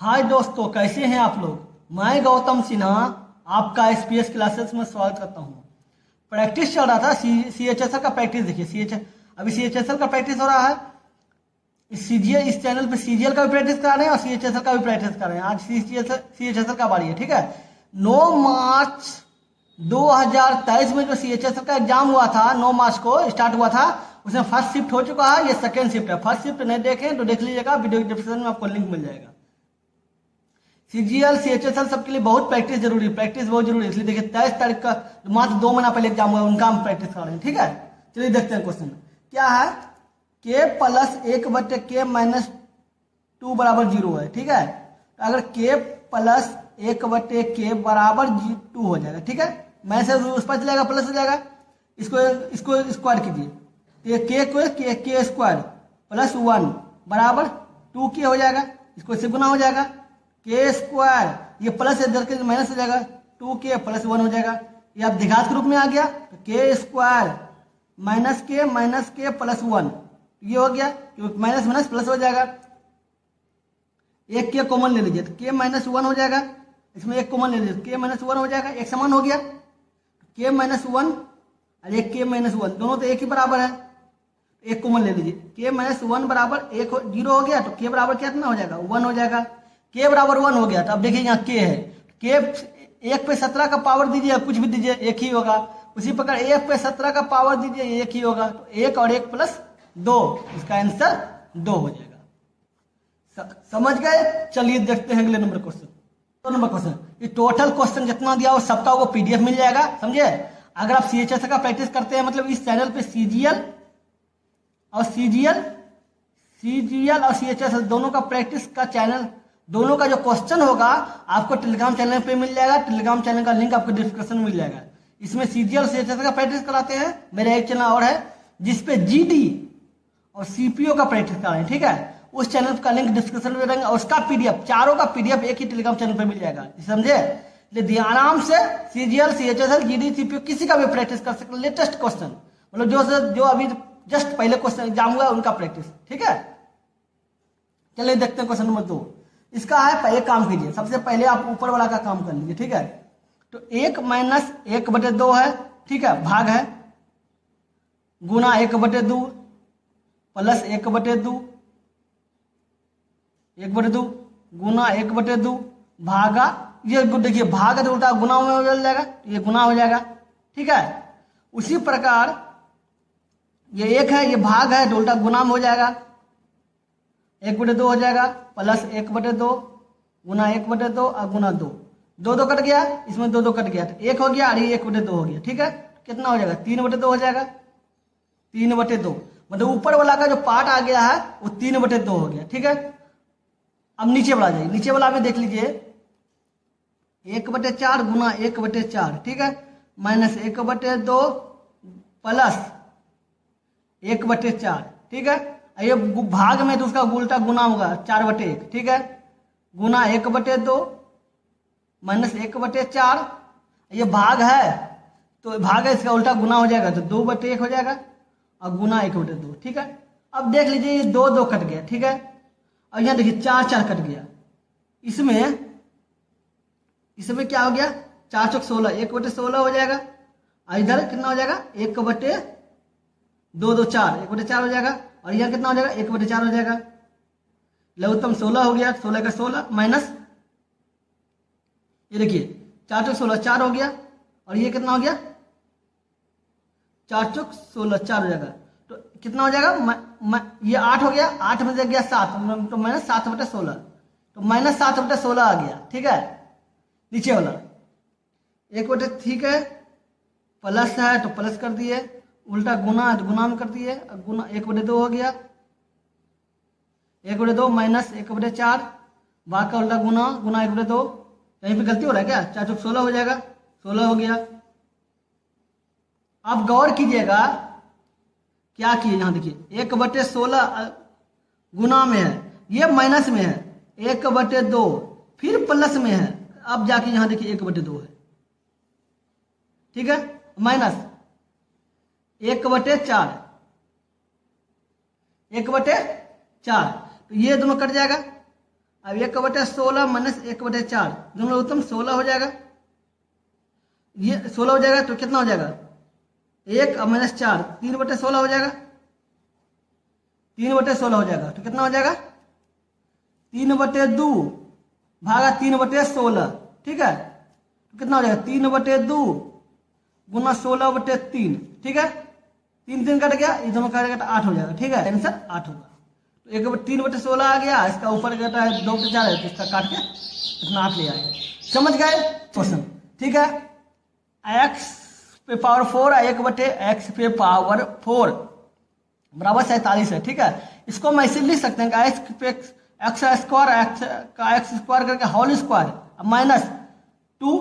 हाय दोस्तों, कैसे हैं आप लोग। मैं गौतम सिन्हा आपका एसपीएस क्लासेस में स्वागत करता हूं। प्रैक्टिस चल रहा था सीएचएसएल का प्रैक्टिस। देखिए अभी सीएचएसएल का प्रैक्टिस हो रहा है। इस चैनल पे सीजीएल का भी प्रैक्टिस करा रहे हैं और सीएचएसएल का भी प्रैक्टिस कर रहे हैं। आज सीएचएसएल का बारी है। ठीक है, 9 मार्च 2023 में जो सीएचएसएल का एग्जाम हुआ था, 9 मार्च को स्टार्ट हुआ था, उसमें फर्स्ट शिफ्ट हो चुका है। ये सेकंड शिफ्ट है। फर्स्ट शिफ्ट नहीं देखें तो देख लीजिएगा, वीडियो के डिस्क्रिप्शन में आपको लिंक मिल जाएगा। सीजीएल सीएचएसएल सबके लिए बहुत प्रैक्टिस जरूरी है। प्रैक्टिस बहुत जरूरी है। इसलिए देखिए 23 तारीख का मात्र 2 महीना पहले एग्जाम हुआ, उनका हम प्रैक्टिस कर रहे हैं। ठीक है, चलिए देखते हैं क्वेश्चन क्या है। के प्लस 1 के माइनस 2 बराबर 0 है। ठीक है, अगर के प्लस 1 के बराबर 2 हो जाएगा। ठीक है, मैं से उस पर चलेगा, प्लस हो जाएगा। इसको स्क्वायर कीजिए तो ये के स्क्वायर प्लस 1 बराबर 2 के हो जाएगा। इसको इससे गुना हो जाएगा। के स्क्वायर ये प्लस इधर के माइनस हो जाएगा, 2 के प्लस 1 हो जाएगा। ये आप द्विघात के रूप में आ गया तो के स्क्वायर माइनस के प्लस 1 ये हो गया। माइनस माइनस प्लस हो जाएगा। एक के कॉमन ले लीजिए तो के माइनस 1 हो जाएगा। इसमें एक कॉमन ले लीजिए के माइनस 1 हो जाएगा। एक समान हो गया। के माइनस 1 और एक के माइनस 1 दोनों तो एक ही बराबर है। एक कॉमन ले लीजिए। के माइनस 1 बराबर 0 हो गया तो के बराबर कितना हो जाएगा, 1 हो जाएगा। के बराबर 1 हो गया तो अब देखिए यहाँ के है। के 1 पे 17 का पावर दीजिए, कुछ भी दीजिए, एक ही होगा। उसी प्रकार 1 पे 17 का पावर दीजिए, एक ही होगा। तो 1 और 1 प्लस 2, इसका आंसर 2 हो जाएगा। समझ गए। चलिए देखते हैं अगले नंबर क्वेश्चन। तो नंबर क्वेश्चन, ये टोटल क्वेश्चन जितना दिया हो सबका वो पीडीएफ मिल जाएगा। समझे। अगर आप सीएचएस का प्रैक्टिस करते हैं, मतलब इस चैनल पे सीजीएल और सीएचएस दोनों का प्रैक्टिस का चैनल, दोनों का जो क्वेश्चन होगा आपको टेलीग्राम चैनल पे मिल जाएगा। टेलीग्राम चैनल का लिंक आपको डिस्क्रिप्शन में मिल जाएगा। इसमें सीजीएल सीएचएस का प्रैक्टिस कराते हैं। मेरा एक चैनल और है जिसपे जीडी और सीपीओ का प्रैक्टिस कर रहे हैं। ठीक है, उस चैनल का लिंक डिस्क्रिप्शन में रहेगा और उसका पीडीएफ, चारों का पीडीएफ एक ही टेलीग्राम चैनल पे मिल जाएगा। समझे। इसलिए आराम से सीजीएल सीएचएस जीडी सीपीओ किसी का भी प्रैक्टिस कर सकते। लेटेस्ट क्वेश्चन, मतलब जो अभी जस्ट पहले क्वेश्चन एग्जाम हुआ उनका प्रैक्टिस। ठीक है, चलिए देखते हैं क्वेश्चन नंबर 2। इसका है, पहले काम कीजिए। सबसे पहले आप ऊपर वाला का काम कर लीजिए। ठीक है, तो 1 माइनस 1/2 है। ठीक है, भाग है, गुना 1/2 प्लस 1/2 गुना 1/2 भागा, ये देखिए भाग है तो उल्टा गुना में हो जाएगा, ये गुना हो जाएगा। ठीक है, उसी प्रकार ये 1 है, ये भाग है तो उल्टा गुना में हो जाएगा, 1/2 हो जाएगा प्लस 1/2 गुना 1/2 और गुना 2, 2 कट गया, इसमें 2 कट गया तो 1 हो गया और ये 1/2 हो गया। ठीक है, कितना हो जाएगा, 3/2 हो जाएगा। 3/2 मतलब ऊपर वाला का जो पार्ट आ गया है वो 3/2 हो गया। ठीक है, अब नीचे वाला जाइए। नीचे वाला में देख लीजिए 1/4 गुना 1/4। ठीक है, माइनस 1/2 प्लस 1/4। ठीक है, ये भाग में तो उसका उल्टा गुना होगा 4/1। ठीक है, गुना 1/2 माइनस 1/4, ये भाग है तो भाग है, इसका उल्टा गुना हो जाएगा तो 2/1 हो जाएगा और गुना 1/2। ठीक है, अब देख लीजिए ये 2 कट गया। ठीक है, और यहाँ देखिए 4 कट गया। इसमें क्या हो गया, 4 चौक 16, 1/16 हो जाएगा। और इधर कितना हो जाएगा, 1/2 4, 1/4 हो जाएगा। और यह कितना हो जाएगा, 1/4 हो जाएगा। लघुत्तम 16 हो गया, 16 का 16 माइनस, ये देखिए 4 चौक 16 4 हो गया। और ये कितना हो गया, 4 चौक 16 4 हो जाएगा। तो कितना हो जाएगा, ये 8 हो गया, 8 में से गया 7 तो माइनस 7/16, तो माइनस 7/16 आ गया। ठीक है, नीचे वाला 1/, ठीक है, प्लस है तो प्लस कर दिए, उल्टा गुना है तो गुना में कर दिए, गुना 1/2 हो गया, 1/2 माइनस 1/4, भाग का उल्टा गुना, गुना 1/2। कहीं पे गलती हो रहा है क्या, 4 चौक 16 हो जाएगा, 16 हो गया। आप गौर कीजिएगा क्या किए, यहां देखिए 1/16 गुना में है, ये माइनस में है 1/2, फिर प्लस में है, अब जाके यहां देखिए 1/2 है। ठीक है, माइनस 1/4, 1/4 तो ये दोनों कट जाएगा। अब 1/16 माइनस 1/4, दोनों उत्तम 16 हो जाएगा। ये 16 हो जाएगा तो कितना हो जाएगा 1 और माइनस 4, 3/16 हो जाएगा। 3/16 हो जाएगा तो कितना हो जाएगा 3/2 भागा 3/16, ठीक है। तो कितना हो जाएगा 3/2 गुना 16/3, ठीक है। 3 कट गया, ये दोनों कट गया तो 8 हो जाएगा, ठीक है। आंसर 8 होगा। तो 3/16 आ गया, इसका ऊपर कहता है 2/4 है तो इसका काट के इतना 8 ले आएगा। समझ गए क्वेश्चन, ठीक है। x पे पावर 4 और 1/x पे पावर 4 बराबर 47 है, ठीक है। इसको हम ऐसे लिख सकते हैं कि x पे x स्क्वायर का x स्क्वायर करके होल स्क्वायर माइनस 2,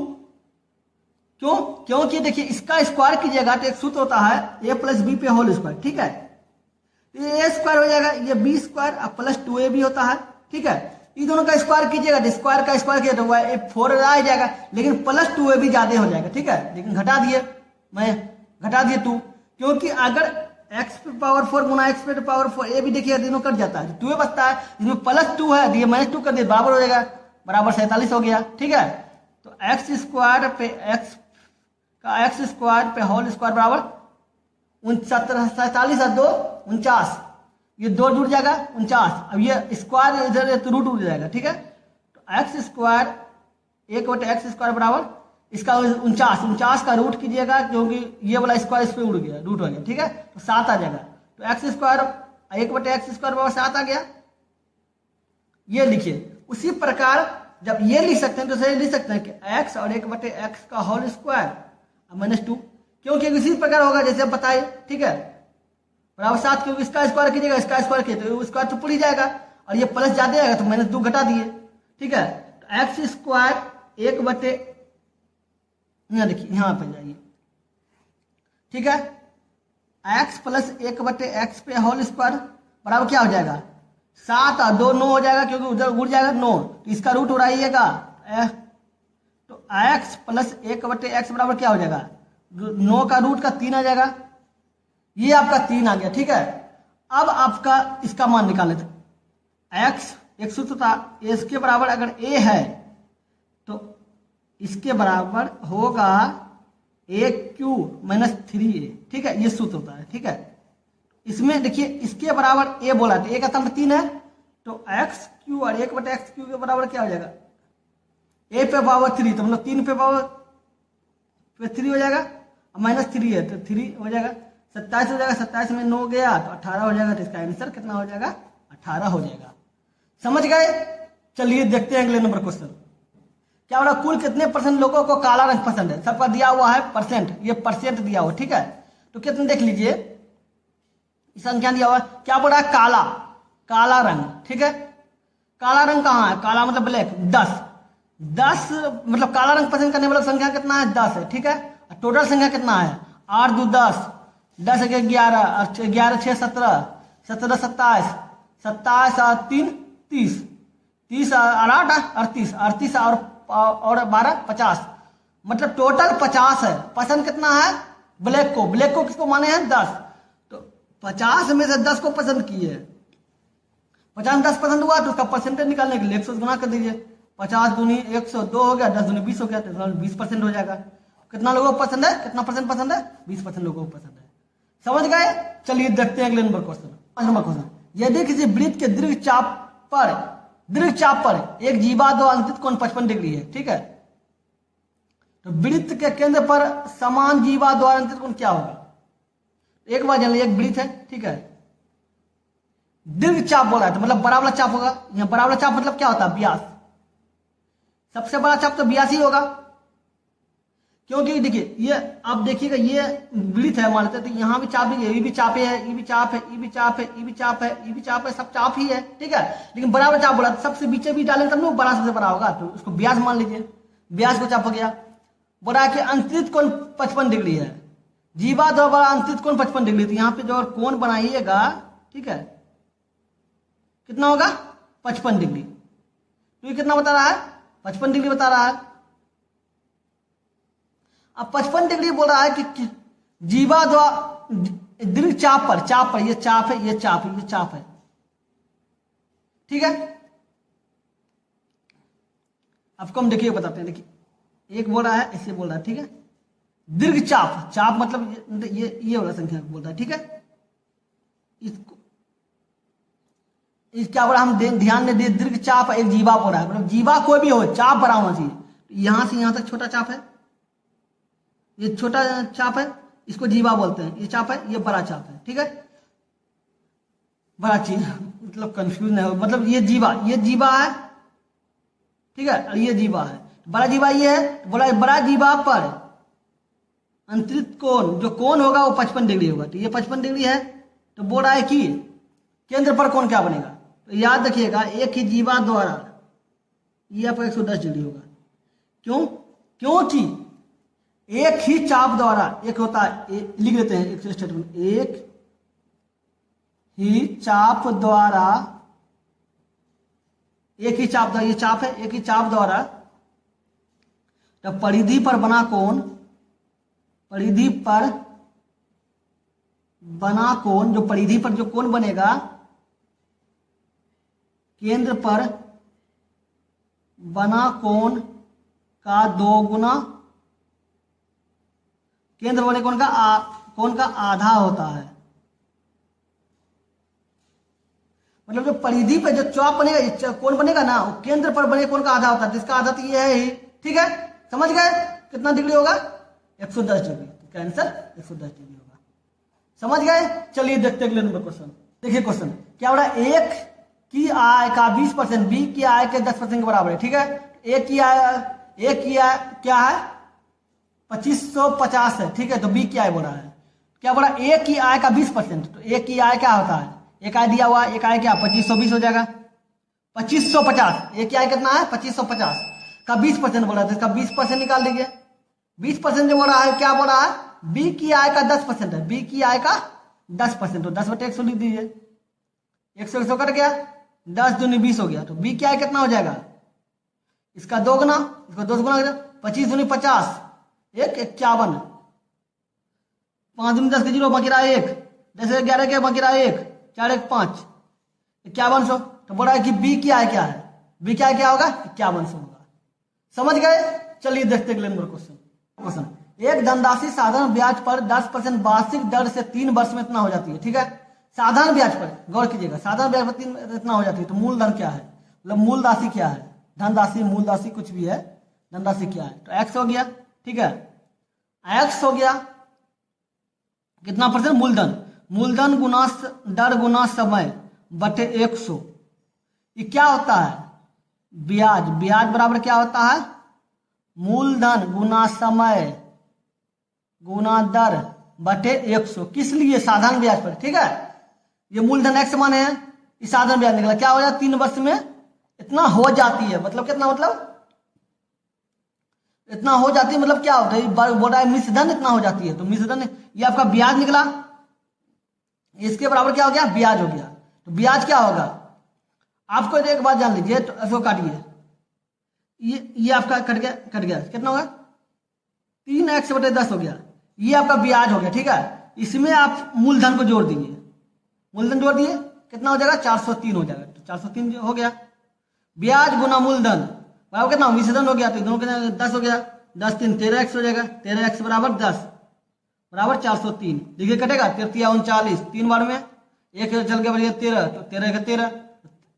क्यों? क्योंकि देखिए इसका स्क्वायर कीजिएगा तो एक सूत्र होता है a प्लस बी पे होल स्क्वायर, ठीक है। ये a स्क्वायर हो जाएगा, ये b स्क्वायर और प्लस 2ab होता है, ठीक है। ये दोनों का स्क्वायर कीजिएगा तो स्क्वायर का स्क्वायर किया तो 4 आ जाएगा, लेकिन प्लस 2ab ज्यादा हो जाएगा, ठीक है। लेकिन घटा दिए, मैं घटा दिए 2, क्योंकि अगर x पे पावर 4 गुना x पे पावर 4 ये भी देखिए दोनों कट जाता है, 2 बचता है, इसमें प्लस 2 है, ये माइनस 2 कर दिए बराबर हो जाएगा, बराबर 47 हो गया, ठीक है। तो x स्क्वायर पे x का x स्क्वायर पे होल स्क्वायर बराबर 47 और 2 49, ये 2 जुड़ जाएगा 49। अब ये स्क्वायर इधर तो रूट उड़ जाएगा, ठीक है। तो x स्क्वायर 1/x स्क्वायर बराबर इसका 49 का रूट कीजिएगा, क्योंकि ये वाला स्क्वायर इस पे उड़ गया, रूट हो गया, ठीक है। तो 7 आ जाएगा। तो x स्क्वायर 1/x स्क्वायर बराबर 7 आ गया, ये लिखिए। उसी प्रकार जब ये लिख सकते हैं तो सही लिख सकते हैं कि x और 1/x का होल स्क्वायर माइनस 2, क्योंकि इसी प्रकार होगा जैसे हम बताए, ठीक है, बराबर 7, क्योंकि इसका स्क्वायर कीजिएगा इसका स्क्वायर किया तो स्क्वायर तो पूरी जाएगा, और ये प्लस ज्यादा आएगा तो माइनस 2 घटा दिए, ठीक है। तो एक्स स्क्वायर 1/, यहाँ देखिए यहाँ पे जाइए, ठीक है। x प्लस 1/x पे होल स्क्वायर बराबर क्या हो जाएगा 7 और 2 9 हो जाएगा, क्योंकि उधर उड़ जाएगा 9, तो इसका रूट उड़ाइएगा। तो x प्लस 1/x बराबर क्या हो जाएगा 9 का रूट का 3 आ जाएगा, ये आपका 3 आ गया, ठीक है। अब आपका इसका मान निकाले थे, x एक सूत्र था इसके बराबर अगर a है तो इसके बराबर होगा a³ माइनस 3a, ठीक है, ये सूत्र होता है, ठीक है। इसमें देखिए इसके बराबर a बोला तो a का स्तंभ 3 है, तो x³ और 1/x³ के बराबर क्या हो जाएगा a पे पावर 3, तो मतलब 3 पे पावर 3 हो जाएगा, माइनस 3 है तो 3 हो जाएगा, 27 हो जाएगा, 27 में 9 गया तो 18 हो जाएगा, तो इसका आंसर कितना हो जाएगा 18 हो जाएगा। समझ गए? चलिए देखते हैं अगले नंबर क्वेश्चन। क्या बोला कुल कितने % लोगों को काला रंग पसंद है? सबका दिया हुआ है परसेंट, ये परसेंट दिया हुआ, ठीक है। तो कितने देख लीजिए संख्या दिया हुआ है, क्या बोला है काला, काला रंग, ठीक है। काला रंग कहाँ है, काला मतलब ब्लैक, 10 मतलब काला रंग पसंद करने वाला संख्या कितना है 10 है, ठीक है। टोटल संख्या कितना है 8 2 10, 10 के 11, 11 6 17, 17 27, 27 और 3 30, 30 और 8 38, 38 और 12 50, मतलब टोटल 50 है। पसंद कितना है ब्लैक को, ब्लैक को किसको माने हैं 10, तो 50 में से 10 को पसंद किए, 50 में 10 पसंद हुआ तो उसका परसेंटेज निकालने के लिए 100 गुना कर दीजिए, 50 दूनी 102 हो गया, 10 दूनी 20 हो गया, तो 20% हो जाएगा। कितना लोगों को पसंद है, कितना परसेंट पसंद है 20% लोगों को पसंद है। समझ गए? चलिए देखते हैं अगले नंबर क्वेश्चन। 5 नंबर क्वेश्चन, यदि किसी वृत्त के दीर्घ चाप पर एक जीवा दो अंतित कोण 55 डिग्री है, ठीक है। तो वृत्त के केंद्र पर समान जीवा द्वारा अंतित कोण क्या होगा? एक बार जान लीजिए, एक वृत्त है, ठीक है, दीर्घ चाप बोला है तो मतलब बड़ा वाला चाप होगा। यहाँ बड़ा वाला चाप मतलब क्या होता है व्यास, सबसे बड़ा चाप तो व्यास ही होगा, क्योंकि देखिए ये आप देखिएगा ये वृत्त है मान लेते हैं, तो यहाँ भी चाप है, ये भी चाप है, ये भी चाप है, ये भी चाप है, ये भी चाप है, ये भी चाप है, सब चाप ही है, ठीक है। लेकिन बराबर चाप बोला सबसे बीचे भी डालेंगे तब ना बड़ा सबसे बड़ा होगा, तो उसको व्यास मान लीजिए, व्यास को चाप हो गया। बोला कि अंतरित कोण 55 डिग्री है, जीवा द्वारा अंतरित कोण 55 डिग्री, तो यहाँ पे जो कोण बनाइएगा, ठीक है, कितना होगा 55 डिग्री। तो ये कितना बता रहा है 55 डिग्री बता रहा है। अब 55 डिग्री बोल रहा है कि जीवा द्वारा दीर्घ चाप पर ये चाप है, ये चाप है, ये चाप है, ठीक है। आपको हम देखिए बताते हैं। देखिए एक बोल रहा है, ऐसे बोल रहा है, ठीक है। दीर्घ चाप, चाप मतलब ये वाला संख्या बोल रहा है, ठीक है। इसको इस क्या बोला हम ध्यान में दे, दीर्घ चाप एक जीवा बोल रहा है, मतलब जीवा कोई भी हो, चाप बड़ा होना चाहिए। यहां से यहां तक छोटा चाप है, ये छोटा चाप है, इसको जीवा बोलते हैं। ये चाप है, ये बड़ा चाप है, ठीक है। बड़ा चीज मतलब कंफ्यूज नहीं हो, मतलब ये जीवा है, ठीक है, और ये जीवा है। बड़ा जीवा ये है, बोला बड़ा जीवा पर अंतरित कोण, जो कोण होगा वो 55 डिग्री होगा। तो ये 55 डिग्री है, तो बोल रहा है कि केंद्र पर कोण क्या बनेगा। तो याद रखिएगा, एक ही जीवा द्वारा ये आपका 110 डिग्री होगा। क्यों? क्योंकि एक ही चाप द्वारा, एक होता है, लिख लेते हैं एक स्टेटमेंट, एक ही चाप द्वारा, एक ही चाप द्वारा, ये चाप है, एक ही चाप द्वारा परिधि पर बना कोण, परिधि पर बना कोण, जो परिधि पर जो कोण बनेगा, केंद्र पर बना कोण का 2 गुना, केंद्र बने कोण का आधा होता है। मतलब जो परिधि पे जो चाप बनेगा, कोण बनेगा ना, वो केंद्र पर बने कोण का आधा होता है, जिसका आधा तो ये है ही, ठीक है। समझ गए? कितना डिग्री होगा? 110 डिग्री। तो आंसर 110 डिग्री होगा। समझ गए? चलिए देखते हैं अगले नंबर क्वेश्चन। देखिए क्वेश्चन क्या हो रहा है, एक की आय का 20% बी की आय के 10% के बराबर है, ठीक है। एक की आय क्या है, 2550 है, ठीक है। तो बी की आय बोल रहा है, क्या बोला, एक की आय का 20%। तो एक की आय क्या होता है, एक आय दिया हुआ, एक आय क्या 2520 हो जाएगा, 2550। एक की आय कितना है, 2550 का 20% बोला, तो इसका 20% निकाल दीजिए। 20% जो बोल रहा है, क्या बोल रहा है, बी की आय का 10% है, बी की आय का 10%, तो 10/100 लिख दीजिए। 100 कट गया, 10 दूनी 20 हो गया। तो बी की आय कितना हो जाएगा, इसका 2 गुना, इसका 2 गुना, 25 दूनी 50, 51, 5 दूनी 10 के 0 बाकी रहा 1, 10 11 के बाकी रहा 1, 4 1 5, 5100। तो बोला है कि बी की आय क्या है, बी की आय क्या होगा, 5100 होगा। समझ गए? चलिए देखते अगले नंबर क्वेश्चन। एक धनराशि साधारण ब्याज पर 10% वार्षिक दर से 3 वर्ष में इतना हो जाती है, ठीक है। साधारण ब्याज पर गौर कीजिएगा, साधारण ब्याज पर 3 इतना हो जाती है। तो मूलधन क्या है, मतलब मूल राशि क्या है, धनराशि मूल राशि कुछ भी है, धनराशि क्या है, तो एक्स हो गया, ठीक है। एक्स हो गया कितना परसेंट, मूलधन, मूलधन गुना दर गुना समय बटे 100। ये क्या होता है, ब्याज, ब्याज बराबर क्या होता है, मूलधन गुना समय गुना दर बटे 100। किस लिए, साधारण ब्याज पर, ठीक है। ये मूलधन एक्स माने हैं, ये साधारण ब्याज निकला, क्या हो जाता है, 3 वर्ष में इतना हो जाती है। मतलब कितना, मतलब इतना हो जाती है, मतलब क्या होता है, बोल रहा है मिश्रधन इतना हो जाती है। तो मिश्रधन ये आपका ब्याज निकला, इसके बराबर क्या हो गया, ब्याज हो गया। तो ब्याज क्या होगा, आपको एक बात जान लीजिए, तो इसको काटिए, ये आपका कट गया, कितना होगा, 3x/10 हो गया। ये आपका ब्याज हो गया, ठीक है। इसमें आप मूलधन को जोड़ दीजिए, मूलधन जोड़ दिए, कितना हो जाएगा, 403 हो जाएगा। तो 403 हो गया, ब्याज गुना मूलधन बराबर कितना, मिश्रधन हो गया, तो दोनों के 10 हो गया, 10 3 13x हो जाएगा, 13x बराबर 10 बराबर 403। देखिए कटेगा, 33 39, 3 बार में एक चल गया, बढ़िया 13, तो 13 का 13,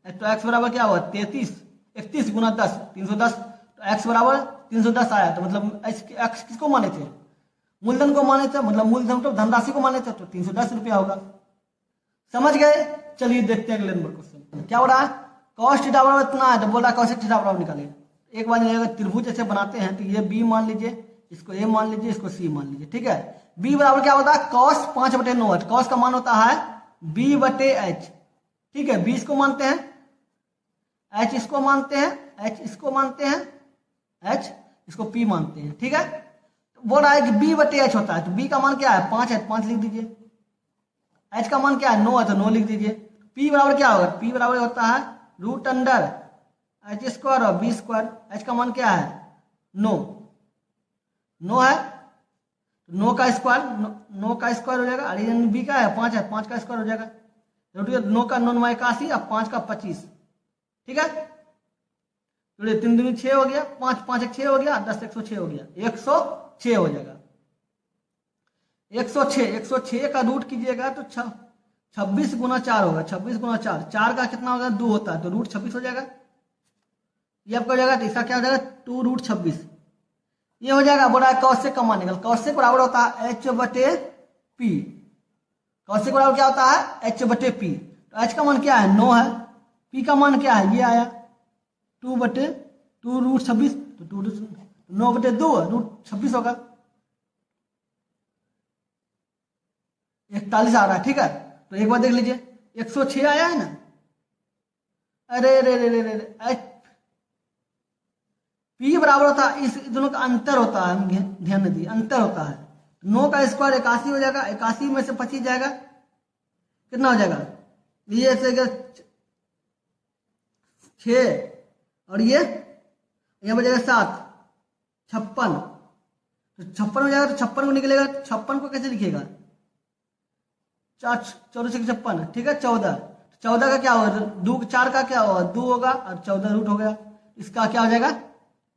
तो x बराबर क्या हुआ, 33, 31 गुना 10 310। तो x बराबर 310 आया। तो मतलब x किसको माने थे, मूलधन को माने थे, मतलब मूलधन तो धनराशि को माने थे, तो 310 रुपया होगा। समझ गए? चलिए देखते हैं अगले नंबर क्वेश्चन। क्या हो रहा है, कॉस थीटा बराबर इतना है, तो बोला कॉसेक थीटा बराबर निकालिए। एक बार अगर त्रिभुज ऐसे बनाते हैं, तो ये बी मान लीजिए, इसको ए मान लीजिए, इसको सी मान लीजिए, ठीक है। बी बराबर क्या होता है, कॉस 5/9, कॉस का मान होता है b/h, ठीक है। बी इसको मानते हैं, एच इसको मानते हैं, एच इसको मानते हैं, एच इसको पी मानते हैं, ठीक है। बोल रहा है कि b/h होता है, तो b का मान क्या है, 5 है, 5 लिख दीजिए। h का मान क्या है, 9 है, तो 9 लिख दीजिए। p बराबर क्या होगा, p बराबर होता है √h² और b²। h का मान क्या है, 9 है, 9 का स्क्वायर, 9 का स्क्वायर हो जाएगा। बी का है 5 है, 5 का स्क्वायर हो जाएगा, 9 का 9 81 और 5 का 25, ठीक है। तो 3 दूनी 6 हो गया, 5 5 एक 6 हो गया, 10 106 हो गया, 106 हो जाएगा। 106 का रूट कीजिएगा तो 26 गुना 4 होगा, 26 गुना 4, 4 का कितना होगा 2 होता है, तो रूट 26 हो जाएगा। ये आपका हो जाएगा, तो इसका क्या हो जाएगा 2 रूट 26। ये हो जाएगा। बोला कौशिक का मान निकल, कौशिक बराबर होता है h बटे पी। कौशिक बराबर क्या होता है h बटे पी। तो h का मान क्या है 9 है, p का मान क्या है ये आया 2 बटे 2 रूट 26, तो 9 बटे 2 रूट 26 होगा, 41 आ रहा है। ठीक है, तो एक बार देख लीजिए 106 आया है ना। अरे रे रे रे रे, पी बराबर होता है, इस दोनों का अंतर होता है, ध्यान दीजिए अंतर होता है। 9 का स्क्वायर 81 हो जाएगा, 81 में से 25 जाएगा, कितना हो जाएगा ये ऐसे 6 और ये यहाँ पर जाएगा 7, 56, तो 56 हो जाएगा। तो 56 को निकलेगा, 56 को कैसे लिखेगा 4 से 56, ठीक है 14, 14 का क्या होगा 2, 4 का क्या होगा 2 होगा और 14 रूट हो गया, इसका क्या हो जाएगा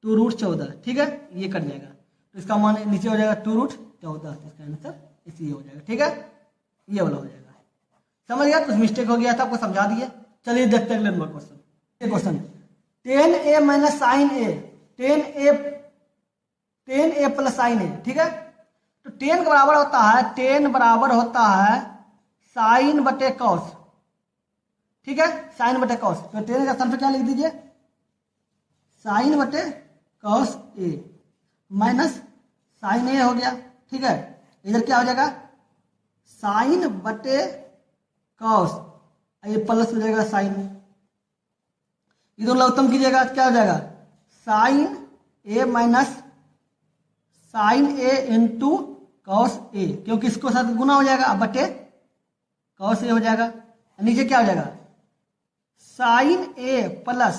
2 रूट 14। ठीक है, ये कट जाएगा, तो इसका मान नीचे हो जाएगा 2 रूट 14, इसका आंसर इसी हो जाएगा। ठीक है, ये वाला हो जाएगा। समझ गया, कुछ मिस्टेक हो गया था आपको समझा दिए। चलिए देखते हैं अगले number question. 10a minus sine A, 10a plus sine A. ठीक है, तो 10 का बराबर होता है, 10 बराबर होता है साइन बटे कॉस। ठीक है, साइन बटे कॉस, तो 10 का स्थान पे क्या लिख दीजिए साइन बटे कॉस ए माइनस साइन ए हो गया। ठीक है, इधर क्या हो जाएगा साइन बटे कॉस, ये प्लस हो जाएगा साइन, ये दोनों लघुत्तम कीजिएगा, क्या हो जाएगा sign A minus sine A into cos A, क्योंकि इसको साथ गुना हो जाएगा, अब बटे कॉस ए हो जाएगा। नीचे क्या हो जाएगा साइन ए प्लस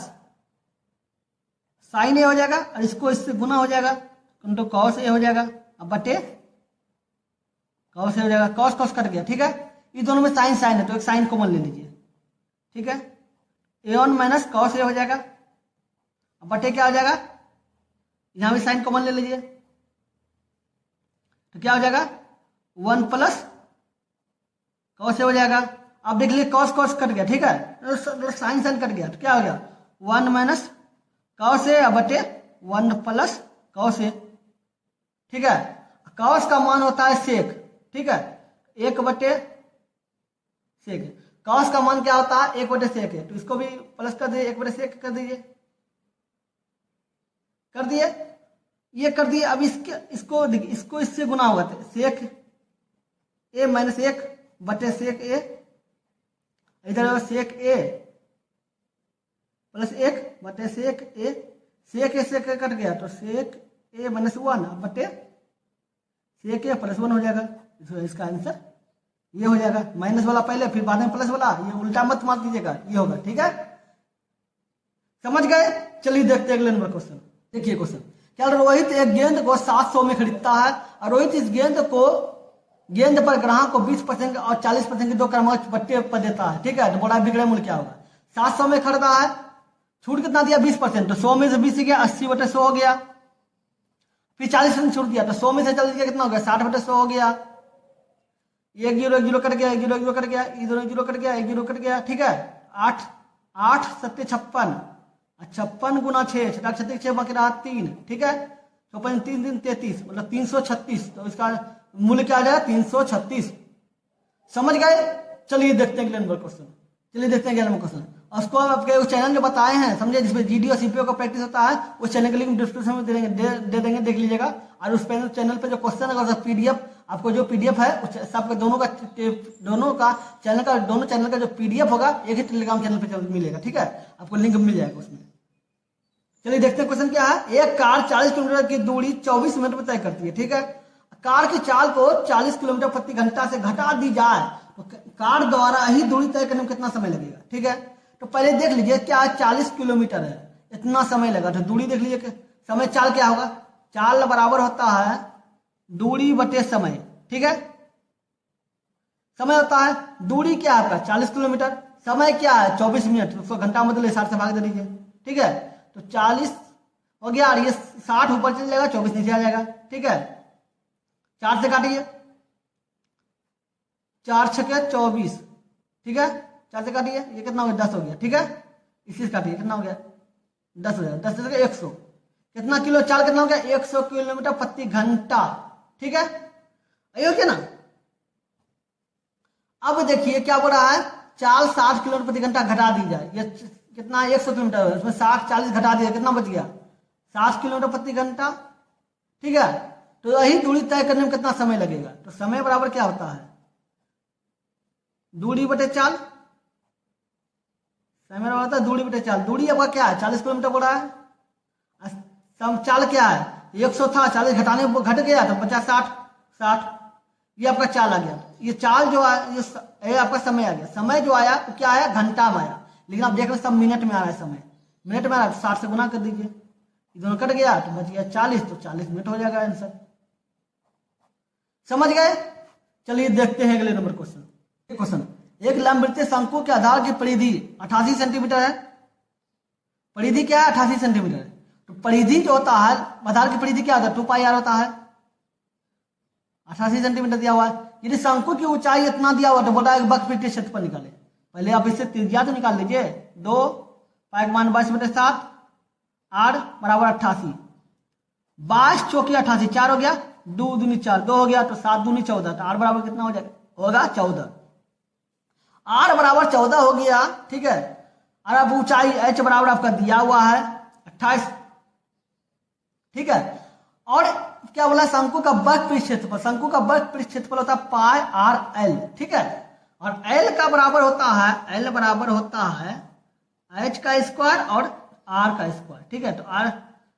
साइन ए हो जाएगा, और इसको इससे गुना हो जाएगा तो कॉस ए हो जाएगा, अब बटे कॉस ए हो जाएगा, कॉस कॉस कट गया। ठीक है, ये दोनों में साइन साइन है, तो एक साइन कॉमन ले लीजिए। ठीक है, a1 माइनस कॉस ए हो जाएगा, अब बटे क्या हो जाएगा यहां भी साइन कॉमन ले लीजिए, तो क्या हो जाएगा 1 प्लस कॉस ए हो जाएगा। अब देख लीजिए कॉस कॉस कट गया। ठीक है, साइन साइन कट गया, तो क्या हो गया 1 माइनस कॉस ए बटे 1 प्लस कॉस ए। ठीक है, कॉस का मान होता है सेक। ठीक है, 1 बटे सेक, कॉस का मान क्या होता है 1 बटे सेक है, तो इसको भी प्लस कर दीजिए, 1 बटे सेक कर दीजिए, कर दिए, ये कर दिए। अब इसको इससे गुना होगा, तो सेक ए माइनस 1 बटे सेक ए, इधर सेक ए प्लस 1 बटे सेक ए, सेक ए सेक कट गया, तो सेक ए माइनस 1 बटे सेक ए प्लस 1 हो जाएगा। इसका आंसर ये हो जाएगा, माइनस वाला पहले फिर बाद में प्लस वाला, ये उल्टा मत मार दीजिएगा, ये होगा। ठीक है, समझ गए। चलिए देखते हैं अगले नंबर क्वेश्चन। देखिए क्वेश्चन, क्या रोहित एक गेंद को 700 में खरीदता है और रोहित इस गेंद पर ग्राहक को 20% और 40% की 2 क्रमांक बट्टे पर देता है। ठीक है, तो बड़ा बिगड़े मूल्य क्या होगा 700 में खरीदा है, छूट कितना दिया 20%, तो 100 में से 20 गया 80 बटे 100 हो गया, फिर 40% छूट दिया, तो 100 में से चल दिया कितना हो गया 60 बटे 100 हो गया, 1 जीरो कट गया, 1 जीरो कट गया, 1 जीरो कट गया, 1 जीरो कट गया। ठीक है, 8 8 7 56, 56 गुना 6 6 बाकी रहा 3। ठीक है, तो 3 3 33 मतलब 336, तो इसका मूल्य क्या आ जाएगा 336। समझ गए। चलिए देखते हैं अगले नंबर क्वेश्चन। चलिए देखते हैं अगले नंबर क्वेश्चन। उसको आपके उस चैनल जो बताए हैं समझे, जिसमें जीडी और सीपीओ का प्रैक्टिस होता है, उस चैनल का लिंक डिस्क्रिप्शन में दे देंगे, देख लीजिएगा। और उस चैनल पे जो क्वेश्चन है पीडीएफ, आपको जो पीडीएफ है सबके दोनों चैनल का जो पीडीएफ होगा एक ही टेलीग्राम चैनल पे मिलेगा। ठीक है, आपको लिंक मिल जाएगा उसमें। चलिए देखते हैं क्वेश्चन क्या है। एक कार 40 किलोमीटर की दूरी 24 मिनट में तय करती है। ठीक है, कार की चाल को 40 किलोमीटर प्रति घंटा से घटा दी जाए तो कार द्वारा ही दूरी तय करने में कितना समय लगेगा। ठीक है, तो पहले देख लीजिए क्या 40 किलोमीटर है, इतना समय लगा, तो दूरी देख लीजिए समय, चाल क्या होगा, चाल बराबर होता है दूरी बटे समय। ठीक है, समय होता है, दूरी क्या है आपका 40 किलोमीटर, समय क्या है 24 मिनट, उसको घंटा मतलब 60 से भाग दे दीजिए। ठीक है, तो 40 हो गया, और ये 60 ऊपर चल जाएगा, 24 नीचे आ जाएगा। ठीक है, 4 से काटिए, 4 छके 24। ठीक है, 4 से काटिए, ये कितना हो गया, 10 हो गया। ठीक है, इसी से काटिए, कितना हो गया, 10 हो जाएगा। 10 से 100 कितना किलो, चाल कितना हो गया, 100 किलोमीटर प्रति घंटा। ठीक है, ये क्या ना। अब देखिए क्या बोल रहा है, चाल 60 किलोमीटर प्रति घंटा घटा दी जाए, ये कितना 100 किलोमीटर है, उसमें 60 40 घटा दिया, कितना बच गया, 60 किलोमीटर प्रति घंटा। ठीक है, तो यही दूरी तय करने में कितना समय लगेगा, तो समय बराबर क्या होता है, दूरी बटे चाल। समय बराबर होता है दूरी बटे चाल। दूरी आपका क्या है, 40 किलोमीटर बोल रहा है, चाल क्या है, 100 था, 40 घटाने घट गया तो बचा 60। ये आपका चाल आ गया। ये चाल जो है, ये आपका समय आ गया। समय जो आया वो क्या आया, घंटा में आया, लेकिन आप देख रहे हैं सब मिनट में आ रहा है। समय मिनट में आ रहा है तो 60 से गुना कर दीजिए, ये दोनों कट गया तो बच गया 40, तो 40 मिनट हो जाएगा आंसर। समझ गए। चलिए देखते हैं अगले नंबर क्वेश्चन। एक लंबवृत्तीय शंकु के आधार की परिधि 88 सेंटीमीटर है। परिधि क्या है, 88 सेंटीमीटर है। तो परिधि जो होता है, आधार की परिधि क्या होता है, 2πr होता है। 88 सेंटीमीटर दिया हुआ है। यदि शंकु की ऊंचाई इतना दिया हुआ तो बोला है वक्रपृष्ठीय क्षेत्रफल निकाले। पहले आप इससे त्रिज्या तो निकाल लीजिए, 2 पाई का मान 22/7, r बराबर 88, 22 चौकी 88, 4 हो गया, 2 दूनी 4, 2 हो गया, तो 7 दूनी 14, तो r बराबर कितना हो जाएगा, होगा 14। r बराबर 14 हो गया। ठीक है, और अब ऊंचाई h बराबर आपका दिया हुआ है 28। ठीक है, और क्या बोला, शंकु का वक्रपृष्ठ क्षेत्रफल, शंकु का वक्रपृष्ठ क्षेत्रफल होता है पाई आर एल। ठीक है, और एल का बराबर होता है, एल बराबर होता है एच का स्क्वायर और आर का स्क्वायर। ठीक है, तो आर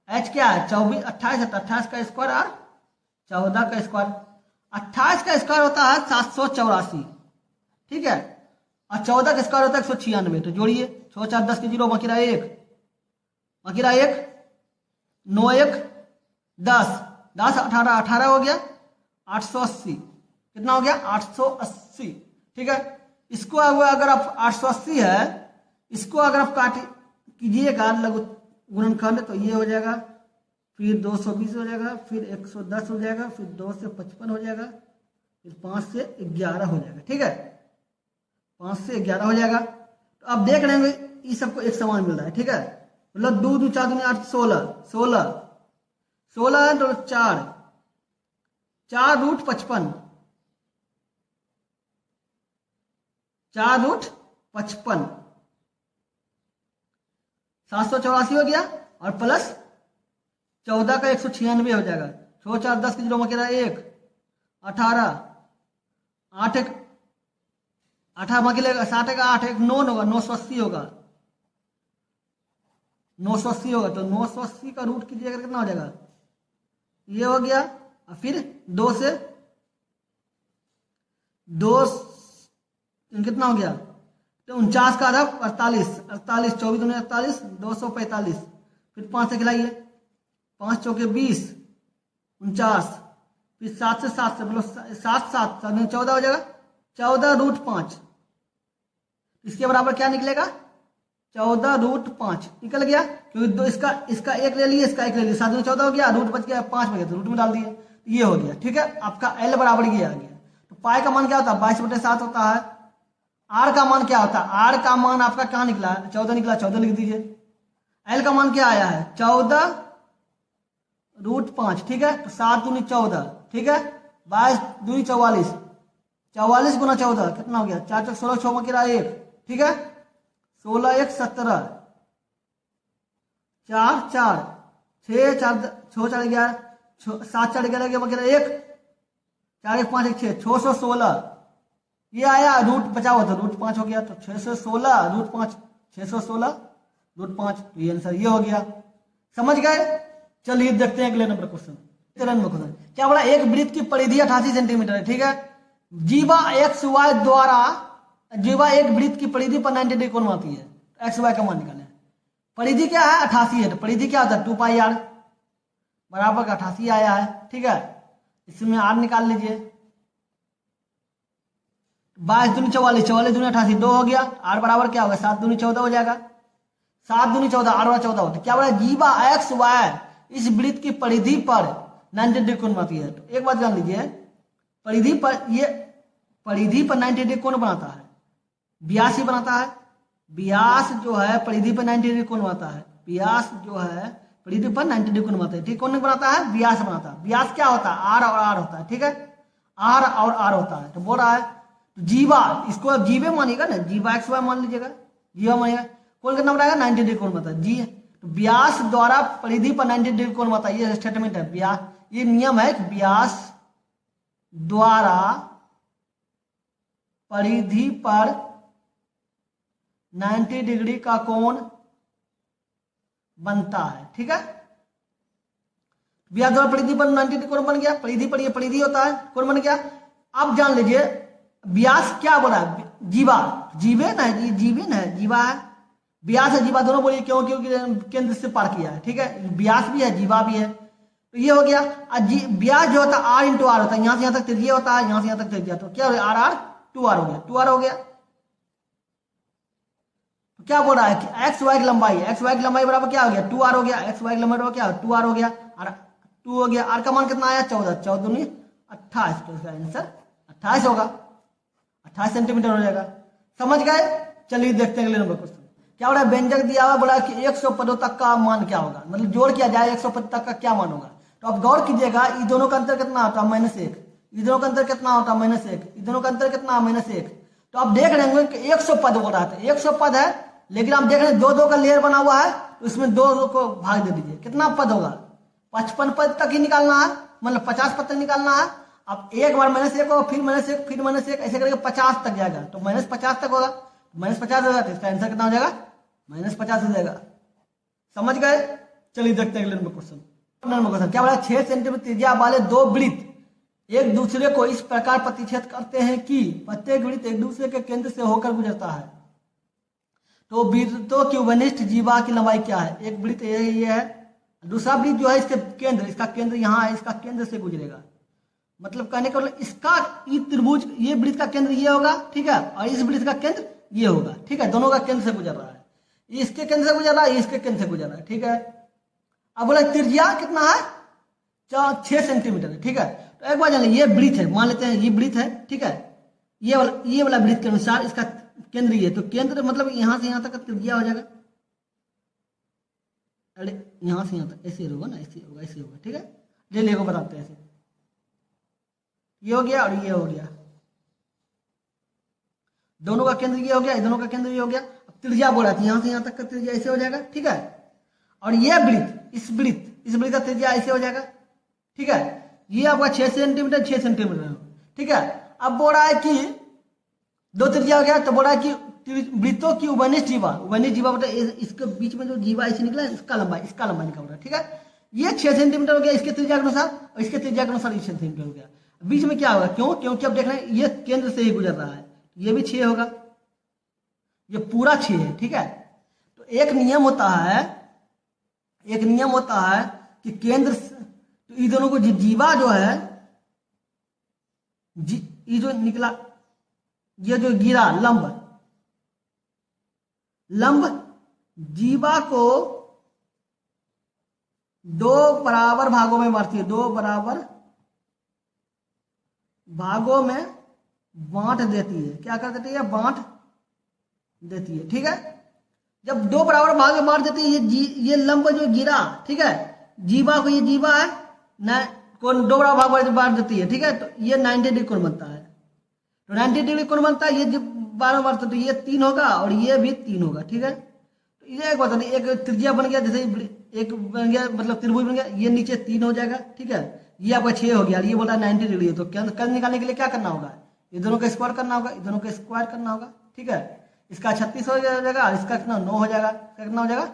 एच क्या है, 24 28 है, तो 28 का स्क्वायर और 14 का स्क्वायर। 28 का स्क्वायर होता है 784। ठीक है, और 14 का स्क्वायर होता है 196। तो जोड़िए, 6 4 10 के 0, बाकी रहा 1, 9 1 10, 10 18, 18 हो गया, 880। कितना हो गया, 880। ठीक है, इसको अगर आप 880 है, इसको अगर आप काट कीजिएगा लघु गुणनखंड, तो ये हो जाएगा, फिर 220 हो जाएगा, फिर 110 हो जाएगा, फिर 2 से 55 हो जाएगा, फिर 5 से 11 हो जाएगा। ठीक है, 5 से 11 हो जाएगा। तो आप देख रहे हैं ये सबको एक समान मिल रहा है। ठीक है, मतलब 2 2 4 2 8 16 है, तो 4 रूट 55, 4 रूट 55, 784 हो गया, और प्लस 14 का 196 हो जाएगा। 6 4 10 के 0 में 1, 18, 8 1 18 में 60 का 8 1 9 होगा, 980 होगा, 980 होगा। तो 980 का रूट कीजिएगा कितना हो जाएगा, ये हो गया, और फिर 2 से 2 कितना हो गया, तो 49 का आधा 48, 48 24 दूनी 48, 245, फिर 5 से खिलाइए, 5 चौके 20, 49, फिर 7 से 7 से बोलो 7 7 14 हो जाएगा, 14 रूट 5। इसके बराबर क्या निकलेगा, 14 रूट 5 निकल गया, क्योंकि दो इसका एक ले लिए, इसका एक ले लिए, 7 में 14 हो गया, रूट बच गया 5 बच गया, तो रूट में डाल दिए, ये हो गया। ठीक है, आपका एल बराबर ये आ गया। तो पाई का मान क्या होता है, 22/7 होता है। आर का मान क्या होता है, आर का मान आपका कहाँ निकला, 14 निकला, 14 लिख दीजिए। एल का मान क्या आया है, 14 रूट 5। ठीक है, तो 7 दूनी 14, ठीक है, 22 दूनी 44, 44 गुना 14 कितना हो गया, 4 4 16 6 में 1। ठीक है, 16 1 17, 4 4 6 4 6 4 11, 7 4 11 1, 4 1 5 1 6, 616। ये आया, रूट बचा हुआ था, रूट 5 हो गया, तो 616 रूट 5, 616 रूट 5, तो ये आंसर ये हो गया। समझ गए। चलिए देखते हैं अगले नंबर क्वेश्चन। क्या बोला, एक वृत्त की परिधि 88 सेंटीमीटर है। ठीक है, जीवा एक्स वाई द्वारा, जीवा एक वृत्त की परिधि पर 90 डिग्री कोण बनाती है, एक्स वाई का मान निकालें। परिधि क्या है, 88 है, तो परिधि क्या होता है, 2πr बराबर का 88 आया है। ठीक है, इसमें r निकाल लीजिए, 22 दूनी 44, 44 दूनी 88, 2 हो गया, r बराबर क्या होगा, 7 दूनी 14 हो जाएगा, 7 दूनी 14, 8 14 होता है। क्या बोला, जीवा एक्स वाई इस वृत्त की परिधि पर 90 डिग्री कोण बनाती है। तो एक बात जान लीजिए, परिधि पर 90 डिग्री कोण बनाता है, व्यास ही बनाता है। व्यास जो है परिधि पर 90 डिग्री कोण बनाता है, व्यास जो है परिधि पर 90 डिग्री कोण बनाता है। ठीक, कौन बनाता है, व्यास बनाता है। व्यास क्या होता है, आर और आर होता है। ठीक है, आर और आर होता है। तो बोल रहा है तो जीवा, इसको अब जीवे मानिएगा ना, जीवा एक्स वाई मान लीजिएगा, जीवा मानिएगा। कौन कितना बनाएगा, 90 डिग्री कोण बनाता है जी। तो व्यास द्वारा परिधि पर 90 डिग्री कोण बनाता है, ये स्टेटमेंट है। व्यास, ये नियम है कि व्यास द्वारा परिधि पर 90 डिग्री का कोण बनता है। ठीक है, व्यास द्वारा परिधि पर 90 डिग्री कोण बन गया। परिधि पर ये परिधि होता है, कोण बन गया। अब जान लीजिए व्यास क्या बोला, जीवा, जीवे ना, जीवे ना, जीवा है, व्यास है, जीवा दोनों बोलिए। क्यों, क्योंकि केंद्र से पार किया है। ठीक है, व्यास भी है, जीवा भी है। तो ये हो गया। व्यास जो होता है आर इंटू आर होता है, यहां से यहां तक त्रिज्या होता है, यहां से यहां तक त्रिज्या। तो क्या हो गया, आर आर 2r हो गया, 2r हो गया। तो क्या बोल रहा है कि एक्स वाई की लंबाई, एक्स वाई की लंबाई बराबर क्या हो गया, 2r हो गया। एक्स वाई की लंबाई बराबर क्या हो, 2r हो गया, और 2 हो गया। आर का मान कितना आया, 14, 14 दूनी 28। तो इसका आंसर 28 होगा, 28 सेंटीमीटर हो जाएगा। समझ गए। चलिए देखते हैं अगले नंबर क्वेश्चन। क्या हो रहा है, व्यंजक दिया हुआ, बोला कि 100 पदों तक का मान क्या होगा, मतलब जोड़ किया जाए 100 पद तक का क्या मान होगा। तो अब गौर कीजिएगा, इन दोनों का अंतर कितना होता है, -1। इन दोनों का अंतर कितना होता है, -1। इन दोनों का अंतर कितना, -1। तो आप देख रहे होंगे कि 100 पद हो रहा था, 100 पद है, लेकिन आप देख रहे हैं 2-2 का लेयर बना हुआ है, तो इसमें 2 को भाग दे दीजिए, कितना पद होगा, 55 पद तक ही निकालना है, मतलब 50 पद तक निकालना है। अब एक बार -1 होगा, फिर -1, फिर -1, ऐसे करके 50 तक जाएगा। तो -50 तक होगा, -50 हो जाता है, इसका आंसर कितना हो जाएगा, -50 हो जाएगा। समझ गए। चलिए देखते हैं अगले नंबर क्वेश्चन। क्या बोला, 6 सेंटीमीटर त्रिज्या वाले 2 वृत्त एक दूसरे को इस प्रकार प्रतिच्छेद करते हैं कि प्रत्येक वृत्त एक दूसरे के केंद्र से होकर गुजरता है। तो वृत्तों की वनिष्ठ जीवा की लंबाई क्या है, एक वृत्त ये है, दूसरा वृत्त जो है इसके केंद्र, इसका केंद्र यहाँ है, इसका केंद्र से गुजरेगा। मतलब कहने का मतलब इसका त्रिभुज, ये वृत्त का केंद्र ये होगा, ठीक है, और इस वृत्त का केंद्र ये होगा। ठीक है, दोनों का केंद्र से गुजर रहा है, इसके केंद्र से गुजर रहा है, इसके केंद्र से गुजर रहा है। ठीक है, अब बोला त्रिज्या कितना है, 6 सेंटीमीटर है। ठीक है, तो एक बार जान ये वृत्त है, मान लेते हैं ये वृत्त है। ठीक है, ये वाला वृत्त के अनुसार इसका केंद्र ये, तो केंद्र मतलब यहां से यहां तक का त्रिज्या हो जाएगा। अरे यहां से यहां तक ऐसे होगा ना, ऐसे होगा, ऐसे होगा। ठीक है, ले लेको बताते हैं, ऐसे ये हो गया और ये हो गया, दोनों का केंद्र ये हो गया, दोनों का केंद्र ये हो गया। अब त्रिज्या बोला था, यहां से यहां तक का त्रिज्या ऐसे हो जाएगा। ठीक है, और ये वृत्त, इस वृत्त का त्रिज्या ऐसे हो जाएगा। ठीक है, ये आपका 6 सेंटीमीटर 6 सेंटीमीटर। ठीक है, अब बोल रहा है कि 2 त्रिज्या हो गया, तो बोल रहा है कि वृत्तों की वनिष्ठ जीवा मतलब इसके बीच में जो जीवा ऐसे निकला, इसका लंबाई निकल रहा है। ठीक है, ये 6 सेंटीमीटर हो गया इसके त्रिज्या के अनुसार, और इसके त्रिज्या के अनुसार 6 सेंटीमीटर हो गया। बीच में क्या होगा, क्यों, क्योंकि अब देख रहे हैं ये केंद्र से ही गुजर रहा है, ये भी 6 होगा, ये पूरा 6 है। ठीक है, तो एक नियम होता है कि केंद्र, तो इन दोनों को जीवा जो है, ये जो निकला, ये जो गिरा लंब जीवा को 2 बराबर भागों में बांटती है, 2 बराबर भागों में बांट देती है। क्या कर देती है, बांट देती है। ठीक है, जब 2 बराबर भाग में बांट देती है, ये लंब जो गिरा, ठीक है, जीवा को, ये जीवा है ना, कौन 2 बराबर भाग में बांट देती है। ठीक है, तो ये 90 डिग्री कोण बनता है, तो 90 डिग्री कोण बनता है, ये जब 12 बार तो ये 3 होगा और ये भी 3 होगा। ठीक है, तो ये एक बात नहीं, एक त्रिज्या बन गया, जैसे एक बन गया, मतलब त्रिभुज बन गया, ये नीचे 3 हो जाएगा। ठीक है, ये आपका 6 हो गया, ये बोला 90 डिग्री है, तो केंद्र निकालने के लिए क्या करना होगा, ये दोनों का स्क्वायर करना होगा, दोनों का स्क्वायर करना होगा। ठीक है, इसका 36 हो जाएगा और इसका कितना 9 हो जाएगा, कितना हो जाएगा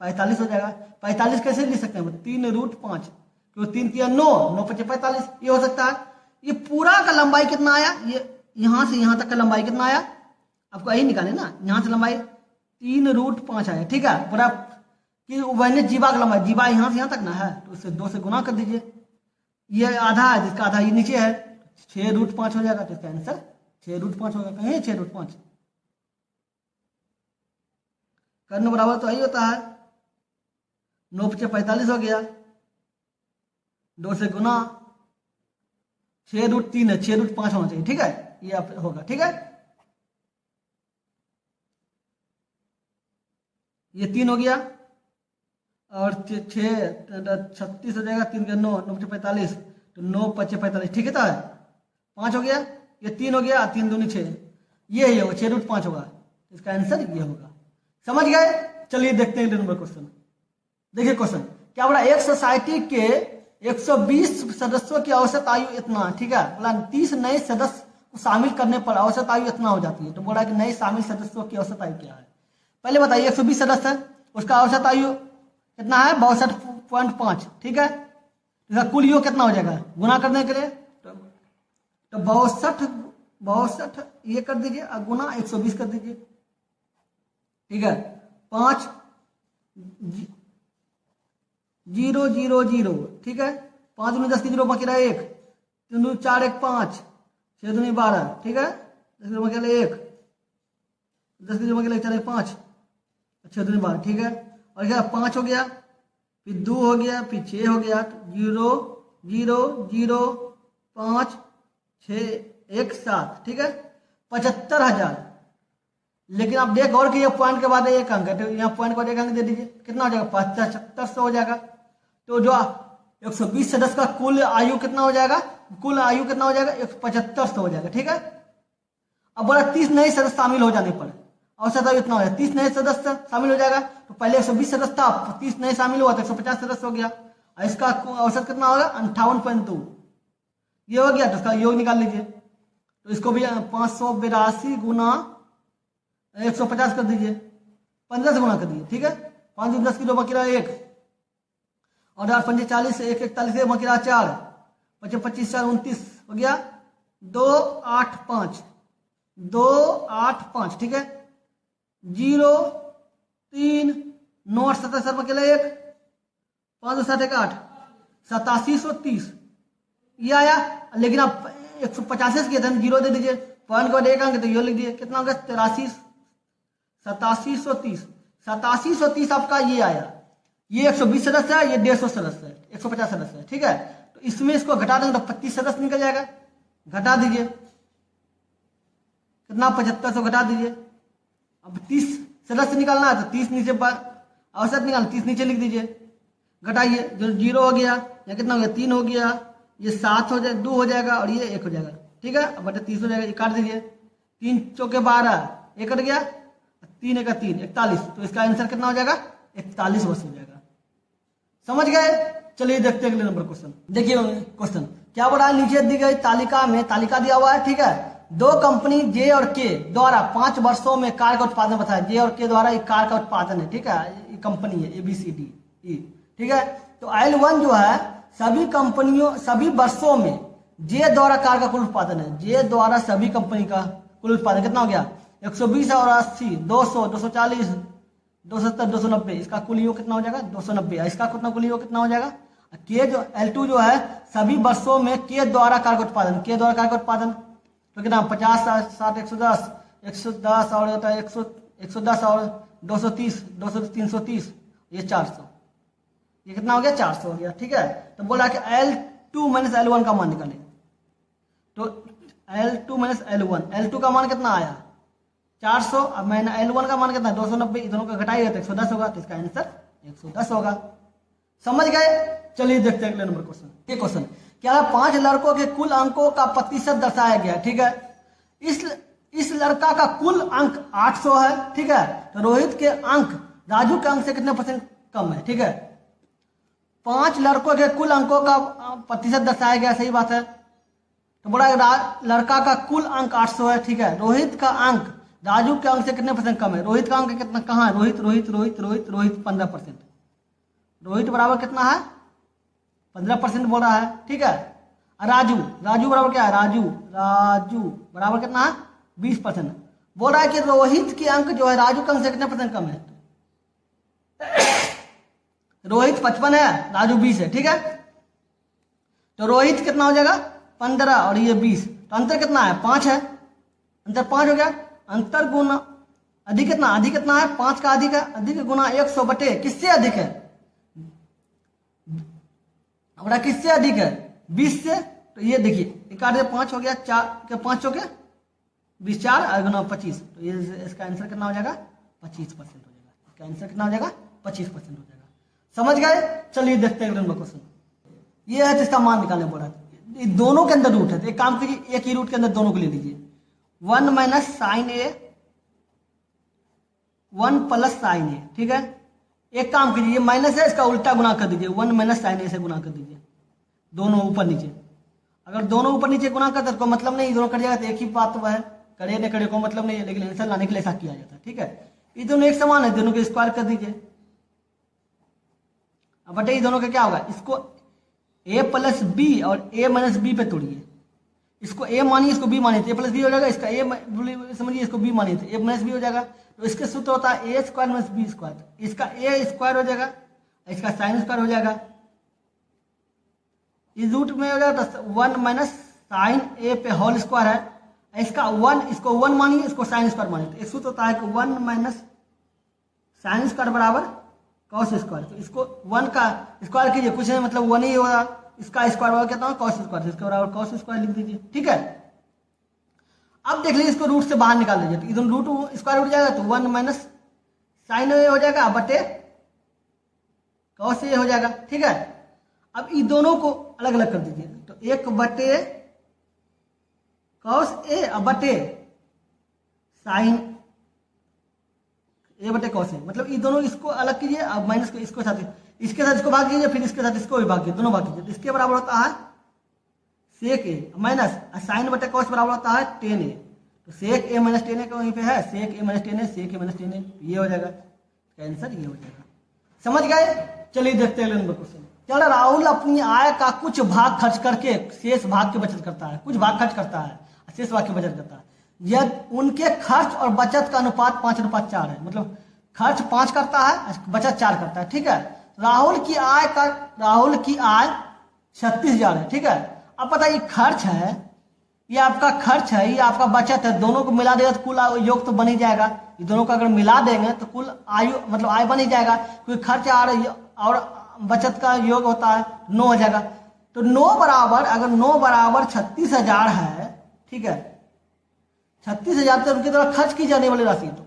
45 हो जाएगा। 45 कैसे लिख सकते हैं, 3√5, क्योंकि 3 किया 9, 9 5 45, ये हो सकता है। ये पूरा का लंबाई कितना आया, ये यहां से यहां तक का लंबाई कितना आया, आपको यही निकाले ना, यहां से लंबाई 3√5 आया। ठीक है, पूरा कि वनिष्ठ जीवा का लंबाई, जीवा यहां से यहां तक ना है, तो उससे 2 से गुना कर दीजिए, ये आधा है, जिसका आधा ये नीचे है, 6√5 हो जाएगा। तो इसका आंसर 6√5 होगा, कहीं 6√5 कर्ण बराबर तो यही होता है, 9 × 45 हो गया, 2 से गुना, 6√3 है, 6√5 होना चाहिए, ठीक है, ये आप होगा, ठीक है, ये 3 हो गया, और 36 हो जाएगा, 3 के 9, 9 × 45, तो 9 × 5 = 45, ठीक है, तो है 5 हो गया, ये 3 हो गया, 3 दूनी 6, ये ही होगा, 6√5 होगा, इसका आंसर ये होगा। समझ गए? चलिए देखते हैं नंबर क्वेश्चन। देखिए क्वेश्चन क्या बोला, एक सोसाइटी के 120 सदस्यों की औसत आयु इतना, ठीक है, बोला 30 नए सदस्य को शामिल करने पर औसत आयु इतना हो जाती है। तो बोला कि नए शामिल सदस्यों की औसत आयु क्या है। पहले बताइए 120 सदस्य है, उसका औसत आयु कितना है, 62.5, ठीक है, इसका कुल योग कितना हो जाएगा, गुना करने के लिए तो 62 ये कर दीजिए और गुना 120 कर दीजिए, ठीक है, 5 0 0 0, ठीक है, 5 दूनी 10 की 0 बाकी रहा 1, 3 दूनी 4 1 5, 6 दूनी 12, ठीक है, 10 की 0 बाकी रहा 1, 10 की 0 बाकी रहा 4 1 5, 6 दूनी 12, ठीक है, और क्या 5 हो गया, फिर 2 हो गया, फिर 6 हो गया, 0 0 0 5 6 1 7, ठीक है, 75,000। लेकिन आप देख और कि ये पॉइंट के बाद एक अंक है, तो यहाँ पॉइंट के बाद एक अंक दे दीजिए, कितना हो जाएगा, 7500 हो जाएगा। तो जो 120 सदस्य का कुल आयु कितना हो जाएगा, कुल आयु कितना हो जाएगा, 7500 हो जाएगा, ठीक है। अब बोला 30 नए सदस्य शामिल हो जाने पर औसत आयु इतना हो जाएगा, 30 नए सदस्य शामिल हो जाएगा, तो पहले 120 सदस्य था, 30 नए शामिल हुआ तो 150 सदस्य हो गया, और इसका औसत कितना होगा, 58.2, ये हो गया। तो इसका योग निकाल लीजिए, तो इसको भी 582 गुना 150 कर दीजिए, 15 से गुना कर दीजिए, ठीक है, 5 दूनी 10 की 2 बाकी रहा 1, और 8 5 40, 1 41 बाकी रहा 4, 5 25 4 29 हो गया, 2 8 5 2 8 5, ठीक है, 0 3 9 8 77 बाकी रहा 1, 5 2 7 1 8, 8730 ये आया। लेकिन आप 150 किए थे, 0 दे दीजिए, पॉइंट के बाद एक अंक, तो ये लिख दिए, कितना हो गया, 8730 आपका ये आया। ये 120 सदस्य है, ये 150 सदस्य है, 150 सदस्य है, ठीक है। तो इसमें इसको घटा देंगे तो 25 सदस्य निकल जाएगा, घटा दीजिए, कितना 75 घटा दीजिए। अब 30 सदस्य निकालना है तो 30 नीचे औसत निकालना, 30 नीचे लिख दीजिए, घटाइए, जो 0 हो गया, या कितना हो गया, 3 हो गया, ये 7 हो जाए, 2 हो जाएगा, और ये 1 हो जाएगा, ठीक है। अब बटे 30 हो जाएगा, ये काट दीजिए, 3 चौके 12, 1 कट गया, 3 1 3 41, तो इसका आंसर कितना हो जाएगा, 41 वर्ष हो जाएगा। समझ गए? चलिए देखते हैं अगले नंबर क्वेश्चन। देखिए क्वेश्चन क्या बोला है, नीचे दी गई तालिका में, तालिका दिया हुआ है, ठीक है, 2 कंपनी जे और के द्वारा 5 वर्षों में कार का उत्पादन बताया। जे और के द्वारा एक कार का उत्पादन है, ठीक है, ये कंपनी है ABCDE, ठीक है। तो L1 जो है सभी वर्षों में जे द्वारा कार का कुल उत्पादन है, जे द्वारा सभी कंपनी का कुल उत्पादन कितना हो गया, 120 और 80, 200 240 270 290, इसका कुल योग कितना हो जाएगा, 290। इसका कितना कुल योग कितना हो जाएगा, के जो L2 जो है सभी वर्षों में के द्वारा कार का उत्पादन, के द्वारा कार का उत्पादन तो कितना 50 60 110 और होता है 110 और 230 200 330, ये 400, ये कितना हो गया, 400 हो गया, ठीक है। तो बोला कि L2 - L1 का मान निकालें, तो L2 - L1 का मान कितना आया, 400, अब मैंने L1 का मान कितना 290, दोनों का घटाइएगा तो 110 होगा, तो इसका आंसर 110 होगा। समझ गए? चलिए देखते हैं अगले नंबर क्वेश्चन। ये क्वेश्चन क्या है, 5 लड़कों के कुल अंकों का प्रतिशत दर्शाया गया, ठीक है। इस लड़का का कुल अंक 800 है, ठीक है, तो रोहित के अंक राजू के अंक से कितने % कम है, ठीक है। 5 लड़कों के कुल अंकों का प्रतिशत दर्शाया गया, सही बात है। तो बोला लड़का का कुल अंक 800 है, ठीक है, रोहित का अंक राजू के अंक से कितने % कम है। रोहित का अंक कितना, कहाँ है, रोहित 15%, रोहित बराबर कितना है 15% बोल रहा है, ठीक है। राजू बराबर क्या है, राजू बराबर कितना है 20%। बोल रहा है कि रोहित के अंक जो है राजू के अंक से कितने % कम है। रोहित 55 है, राजू 20 है, ठीक है। तो रोहित कितना हो जाएगा 15 और ये 20, तो अंतर कितना है 5 है, अंतर 5 हो गया। अंतर गुना अधिक कितना है, 5 का अधिक है, अधिक गुना 100 बटे किससे अधिक है, हमारा किससे अधिक है, 20 से। तो ये देखिए 5 हो गया, 4 के 5 हो गया 20, 4 गुना 25, तो ये इसका आंसर कितना हो जाएगा, 25% हो जाएगा। इसका आंसर कितना हो जाएगा, 25% हो जाएगा। समझ गए? चलिए देखते हैं अगला नंबर क्वेश्चन। ये है जिसका मान निकालने बोला है, दोनों के अंदर रूट है, तो एक काम कीजिए, एक ही रूट के अंदर दोनों को ले लीजिए। 1 minus sine A, 1 plus sine A, ठीक है। एक काम कीजिए, माइनस है इसका उल्टा गुना कर दीजिए, 1 माइनस साइन ए से गुना कर दीजिए, दोनों ऊपर नीचे। अगर दोनों ऊपर नीचे गुना करते तो मतलब नहीं, दोनों कट जाएगा तो एक ही बात है, करे न करे को मतलब नहीं है, लेकिन आंसर लाने के लिए ऐसा किया जाता है, ठीक है। ये दोनों एक समान है, दोनों को स्क्वायर कर दीजिए। अब बटे दोनों का क्या होगा, इसको a प्लस बी और a माइनस बी पे तोड़िए, इसको a मानिए इसको b मानिए, a प्लस बी हो जाएगा, इसका a समझिए इसको b मानिए तो a माइनस बी हो जाएगा। तो इसके सूत्र होता है a square minus B square, इसका a स्क्वायर हो जाएगा, इसका साइन स्क्वायर हो जाएगा, इस रूट में हो जाएगा तो 1 माइनस साइन ए पे होल स्क्वायर है, इसका 1, इसको 1 मानिए, इसको साइन स्क्वायर मानिए, तो एक सूत्र होता है कि 1 माइनस साइन स्क्वायर बराबर कॉस स्क्वायर। तो इसको 1 का स्क्वायर कीजिए, कुछ नहीं मतलब 1 ही होगा, इसका स्क्वायर होगा कितना, कॉस स्क्वायर, इसके बराबर कॉस स्क्वायर लिख दीजिए, ठीक है। अब देख लीजिए इसको रूट से बाहर निकाल लीजिए, तो इधर रूट स्क्वायर उठ जाएगा, तो 1 माइनस साइन ए हो जाएगा बटे कॉस ए हो जाएगा, ठीक है। अब इन दोनों को अलग अलग कर दीजिए, तो 1 बटे कॉस ए और बटे साइन ए बटे कॉस ए, मतलब ये दोनों इसको अलग कीजिए, अब माइनस को इसको साथ, इसके साथ इसको भाग कीजिए, फिर इसके साथ इसको भी भाग कीजिए, दोनों भाग कीजिए, तो इसके बराबर होता है सेक ए माइनस साइन बटे कॉस बराबर होता है टेन ए, तो सेक ए माइनस टेन ए का वहीं पे है, सेक ए माइनस टेन ए, सेक ए माइनस टेन ए, ये हो जाएगा, आंसर ये हो जाएगा। समझ गए? चलिए देखते हैं नंबर क्वेश्चन। चलो, राहुल अपनी आय का कुछ भाग खर्च करके शेष भाग की बचत करता है, कुछ भाग खर्च करता है, शेष भाग की बचत करता है। यदि उनके खर्च और बचत का अनुपात 5:4 है, मतलब खर्च 5 करता है, बचत 4 करता है, ठीक है। राहुल की आय 36,000 है, ठीक है। अब पता ये खर्च है, ये आपका खर्च है, ये आपका बचत है, दोनों को मिला देगा तो कुल योग तो बन ही जाएगा। ये दोनों को अगर मिला देंगे तो कुल आयु मतलब आय बन ही जाएगा, क्योंकि खर्च और बचत का योग होता है 9 हो जाएगा। तो 9 बराबर, अगर 9 बराबर 36,000 है, ठीक है, 36,000 तो उनकी तरफ खर्च की जाने वाली राशि, तो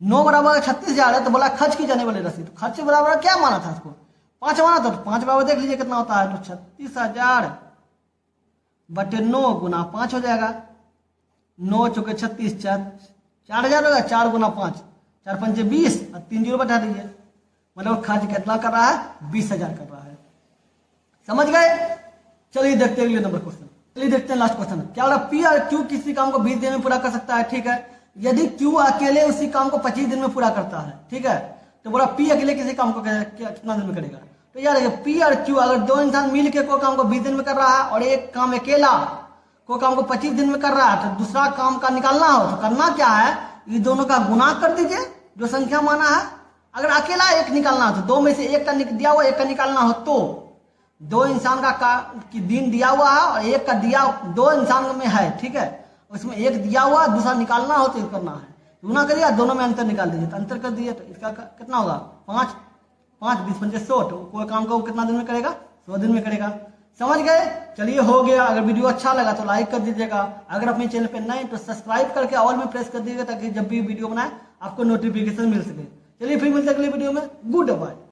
9 बराबर 36,000 है तो बोला खर्च की जाने वाली राशि, तो खर्च बराबर क्या माना था इसको, 5 माना था, तो 5 बराबर देख लीजिए कितना होता है, तो 36,000 बटे 9 गुना 5 हो जाएगा, 9 चौके 36, 4,000 होगा, 4 गुना 5, 4 पंचे 20 और 3 जीरो बैठा दीजिए, मतलब खर्च कितना कर रहा है, 20,000 कर रहा है। समझ गए? चलिए देखते हैं अगले नंबर क्वेश्चन। चलिए देखते हैं लास्ट क्वेश्चन। क्या बोला, पी और क्यू किसी काम को 20 दिन में पूरा कर सकता है, ठीक है। यदि क्यू अकेले उसी काम को 25 दिन में पूरा करता है, ठीक है, तो बोला पी अकेले किसी काम को कितना दिन में करेगा। तो यार पी और क्यू अगर दो इंसान मिल के कोई काम को 20 दिन में कर रहा है और एक काम अकेला कोई काम को 25 दिन में कर रहा है, तो दूसरा काम का निकालना हो तो करना क्या है, ये दोनों का गुना कर दीजिए जो संख्या माना है। अगर अकेला एक निकालना हो तो 2 में से एक का दिया हुआ, एक का निकालना हो, तो 2 इंसान का दिन दिया हुआ है और एक का दिया 2 इंसान में है, ठीक है, उसमें एक दिया हुआ दूसरा निकालना हो तो करना है, गुना करिए, दोनों में अंतर निकाल दीजिए, तो अंतर कर दीजिए तो इसका कितना होगा, 5 5 20 पंचे 100, तो कोई काम को कितना दिन में करेगा, 100 दिन में करेगा। समझ गए? चलिए हो गया। अगर वीडियो अच्छा लगा तो लाइक कर दीजिएगा, अगर अपने चैनल पे नए तो सब्सक्राइब करके ऑल में प्रेस कर दीजिएगा, ताकि जब भी वीडियो बनाए आपको नोटिफिकेशन मिल सके। चलिए फिर मिलते हैं अगले वीडियो में। Good bye.